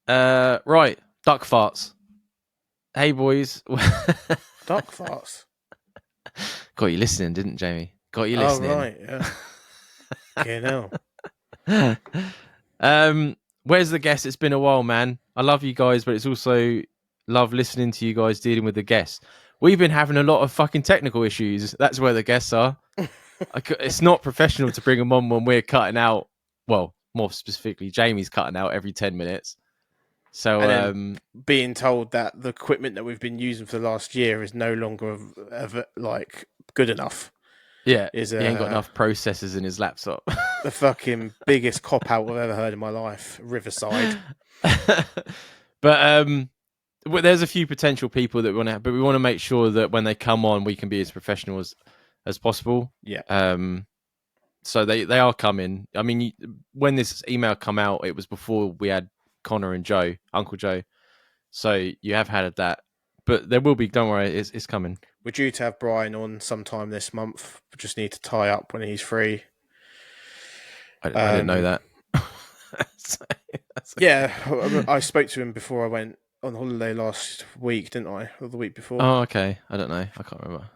Right, duck farts. Hey boys, Duck farts. got you listening, didn't Jamie? Got you Oh listening. right, yeah. Okay, now. um, where's the guest? It's been a while, man. I love you guys, but it's also love listening to you guys dealing with the guests. We've been having a lot of fucking technical issues. That's where the guests are. It's not professional to bring them on when we're cutting out. Well, more specifically, Jamie's cutting out every 10 minutes. So, And then being told that the equipment that we've been using for the last year is no longer like good enough yeah, is he ain't got enough processors in his laptop. the fucking biggest cop out I've ever heard in my life. Riverside. But there's a few potential people that we want to, but we want to make sure that when they come on, we can be as professional as possible. Yeah. So they are coming. I mean, when this email come out, it was before we had Connor and Joe, Uncle Joe. So you have had that, but there will be. Don't worry, it's coming. We're due to have Brian on sometime this month. We just need to tie up when he's free. I didn't know that. Yeah, I spoke to him before I went on holiday last week, didn't I? Or the week before. Oh, okay. I don't know. I can't remember.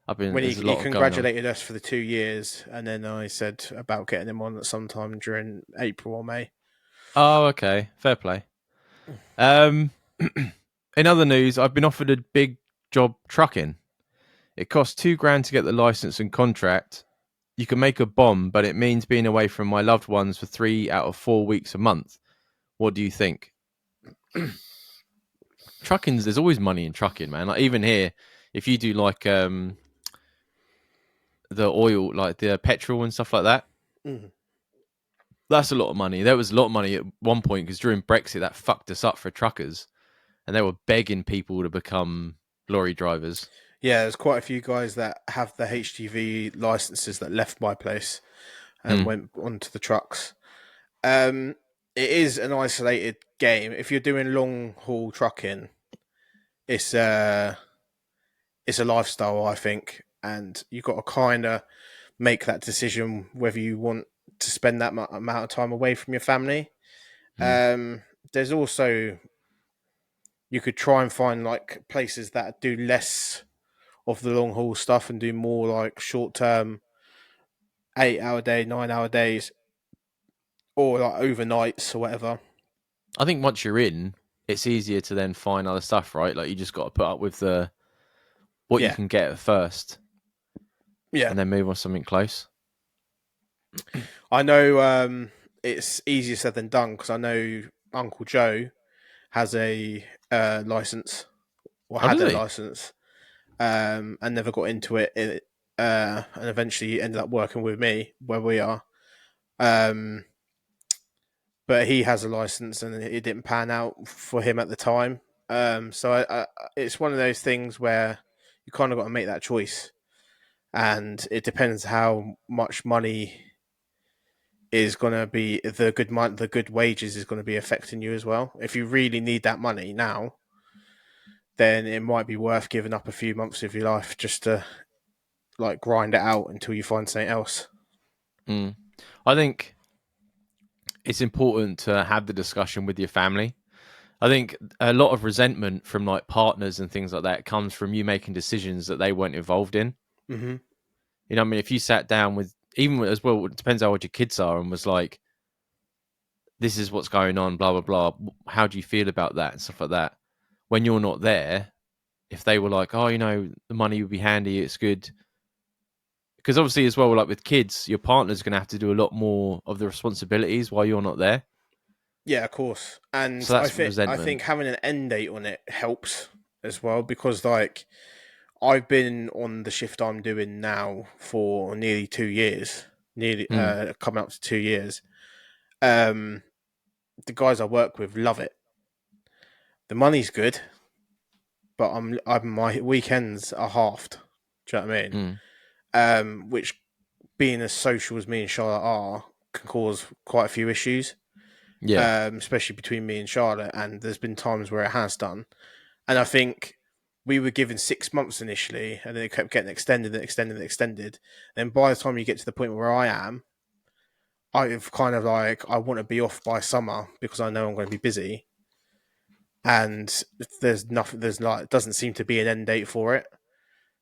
When There's a he lot of going on. congratulated us for the 2 years, and then I said about getting him on at some time during April or May. Oh, okay. Fair play. In other news, I've been offered a big job trucking. It costs $2,000 to get the license and contract. You can make a bomb, but it means being away from my loved ones for 3 out of 4 weeks a month. What do you think? Trucking's there's always money in trucking, man. Like even here, if you do like the oil, like the petrol and stuff like that, Mm. that's a lot of money. There was a lot of money at one point because during Brexit that fucked us up for truckers, and they were begging people to become lorry drivers. Yeah, there's quite a few guys that have the HGV licenses that left my place and Mm. went onto the trucks. It is an isolated game. If you're doing long haul trucking, it's it's a lifestyle, I think, and you've got to kind of make that decision whether you want to spend that amount of time away from your family. Mm. There's also you could try and find like places that do less of the long haul stuff and do more like short term, 8 hour day, 9 hour days, or like overnights or whatever. I think once you're in, it's easier to then find other stuff, right? Like you just got to put up with the what you Yeah, can get at first, yeah. and then move on to something close. I know it's easier said than done because I know Uncle Joe has a license or Oh, had a does he? license and never got into it. And eventually ended up working with me where we are. Um, but he has a license and it didn't pan out for him at the time. So it's one of those things where you kind of got to make that choice, and it depends how much money is going to be the good wages is going to be affecting you as well. If you really need that money now, then it might be worth giving up a few months of your life just to like grind it out until you find something else. Mm. I think it's important to have the discussion with your family. I think a lot of resentment from like partners and things like that comes from you making decisions that they weren't involved in. Mm-hmm. You know, what I mean, if you sat down with even as well, it depends how old your kids are, and was like, "This is what's going on," blah blah blah. How do you feel about that and stuff like that? When you're not there, if they were like, "Oh, you know, the money would be handy, it's good," because obviously as well, like with kids, your partner's going to have to do a lot more of the responsibilities while you're not there. Yeah, of course. And So that's I resentment. think having an end date on it helps as well because like I've been on the shift I'm doing now for nearly 2 years, nearly Mm. coming up to 2 years. Um, the guys I work with love it. The money's good, but I'm my weekends are halved. Do you know what I mean? Mm. Which being as social as me and Charlotte are can cause quite a few issues, Yeah. especially between me and Charlotte. And there's been times where it has done. And I think we were given 6 months initially, and then it kept getting extended and extended and extended. And by the time you get to the point where I am, I've kind of like I want to be off by summer because I know I'm going to be busy. and there's nothing. There's like, it doesn't seem to be an end date for it.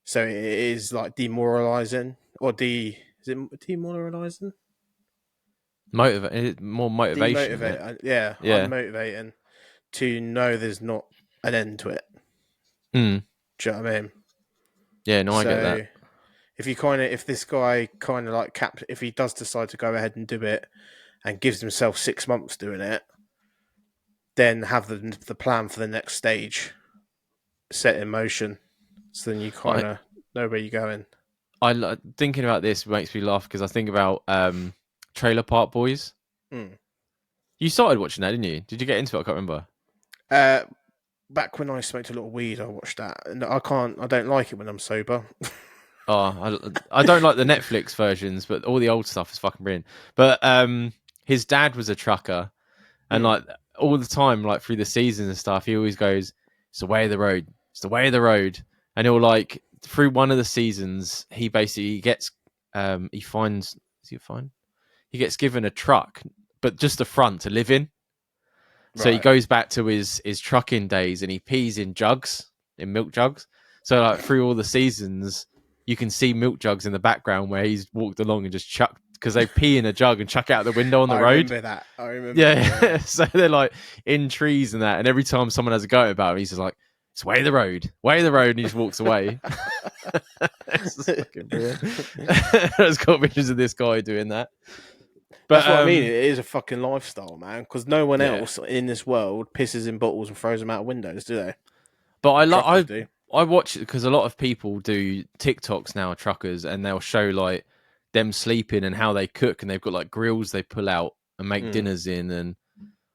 So it is like demoralizing, or is it demoralizing? More motivation, isn't it? Demotivate, yeah, Yeah. unmotivating to know there's not an end to it. Mm. Do you know what I mean? Yeah, no, I get that. So if this guy kind of like if he does decide to go ahead and do it and gives himself 6 months doing it, then have the plan for the next stage set in motion. So then you kind I of know where you're going. thinking about this makes me laugh because I think about Trailer Park Boys. Mm. You started watching that, didn't you? Did you get into it? I can't remember. Uh, Back when I smoked a lot of weed, I watched that, and I can't. I don't like it when I'm sober. Oh, I don't like the Netflix versions, but all the old stuff is fucking brilliant. But his dad was a trucker, and Mm. like all the time, like through the seasons and stuff, he always goes, "It's the way of the road. It's the way of the road." And he'll like through one of the seasons, he basically gets he finds is he find he gets given a truck, but just the front to live in. So he Right. goes back to his trucking days and he pees in jugs, in milk jugs. So like through all the seasons, you can see milk jugs in the background where he's walked along and just chucked because they pee in a jug and chuck it out the window on the I road. remember that. I remember that. Yeah. Yeah. So they're like in trees and that. And every time someone has a go about him, he's just like, it's way of the road, way of the road. And he just walks away. It's just fucking brilliant. I've got pictures of this guy doing that. But That's what I mean. It is a fucking lifestyle, man. Because no one yeah. else in this world pisses in bottles and throws them out of windows, do they? But Truckers do. I watch it because a lot of people do TikToks now, truckers, and they'll show like them sleeping and how they cook, and they've got like grills they pull out and make Mm. dinners in, and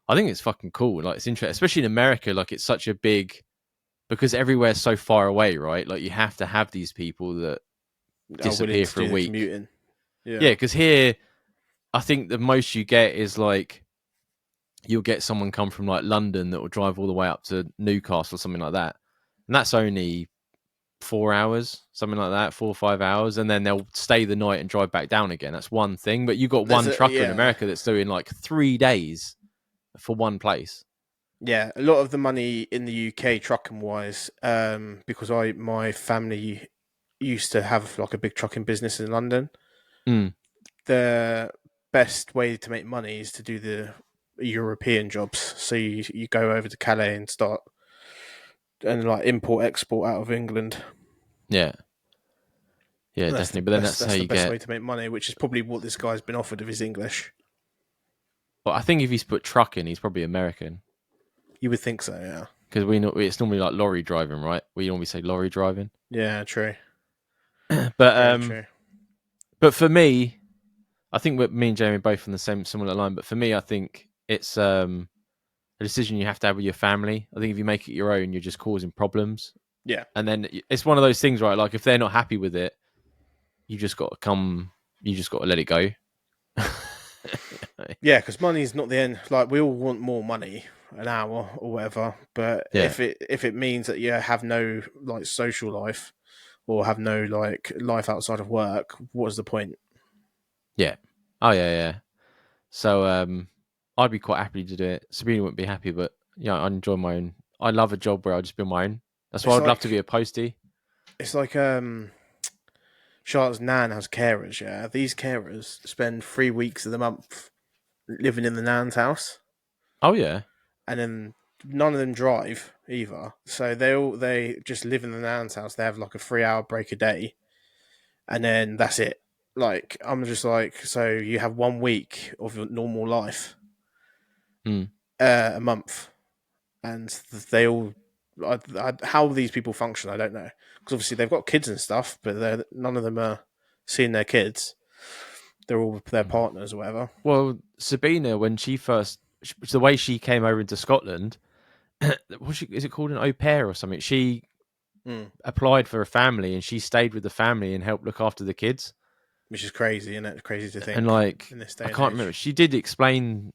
I think it's fucking cool. Like it's interesting, especially in America. Like it's such a big because everywhere's so far away, right? Like you have to have these people that Are willing disappear to for a do the week. commuting. Yeah, Yeah. because here I think the most you get is like you'll get someone come from like London that will drive all the way up to Newcastle or something like that, and that's only 4 hours, something like that, 4 or 5 hours, and then they'll stay the night and drive back down again. That's one thing. But you got one trucker in Yeah. America that's doing like 3 days for one place. Yeah, a lot of the money in the UK trucking wise, because my family used to have like a big trucking business in London. Mm. The best way to make money is to do the European jobs. So you go over to Calais and start and like import export out of England. Yeah, yeah, That's the definitely. But then best. that's how That's the you best get. way to make money, which is probably what this guy's been offered of his English. But I think if he's put truck in, he's probably American You would think so, yeah. because we know it's normally like lorry driving, right? We normally say lorry driving. Yeah, true. But Very true. but for me, I think me and Jamie are both on the same similar line. But for me, I think it's a decision you have to have with your family. I think if you make it your own, you're just causing problems. Yeah. And then it's one of those things, right? Like if they're not happy with it, you just got to you just got to let it go. Yeah, because money's not the end. Like we all want more money an hour or whatever, but Yeah. if it means that you have no like social life or have no like life outside of work, what's the point? Yeah. Oh yeah, yeah. So I'd be quite happy to do it. Sabrina wouldn't be happy, but yeah, I enjoy my own. I love a job where I just be my own. That's why It's I'd love to be like a postie. it's like Charlotte's nan has carers. Yeah, these carers spend 3 weeks of the month living in the nan's house, Oh yeah. and then none of them drive either. So they just live in the nan's house. They have like a 3 hour break a day, and then that's it. Like I'm just like, so you have 1 week of your normal life, Mm. a month, and they all. How these people function, I don't know. Because obviously they've got kids and stuff, but none of them are seeing their kids. They're all with their partners or whatever. Well, Sabina, when she first, the way she came over into Scotland, is it called an au pair or something? She Mm. applied for a family and she stayed with the family and helped look after the kids. Which is crazy, isn't it? Crazy to And think like, in this day I and can't age. remember. She did explain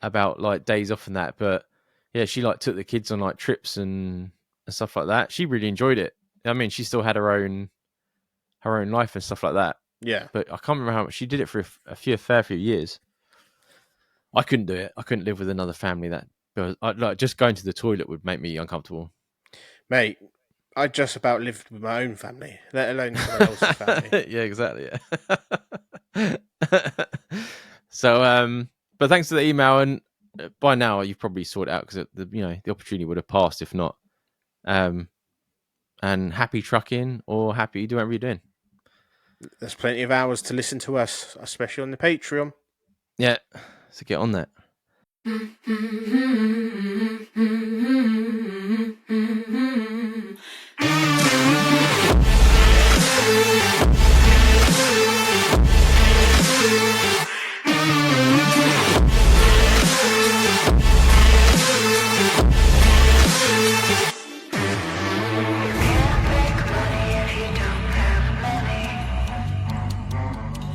about like days off and that, but yeah, she like took the kids on like trips and stuff like that. She really enjoyed it. I mean, she still had her own life and stuff like that. Yeah. But I can't remember how much she did it for a fair few years. I couldn't do it. I couldn't live with another family Because like just going to the toilet would make me uncomfortable. Mate, I just about lived with my own family, let alone someone else's family. Yeah, exactly. Yeah. So, but thanks for the email, and by now you've probably sorted out because the opportunity would have passed if not. And happy trucking or happy doing whatever you're doing. There's plenty of hours to listen to us, especially on the Patreon. Yeah, so get on that.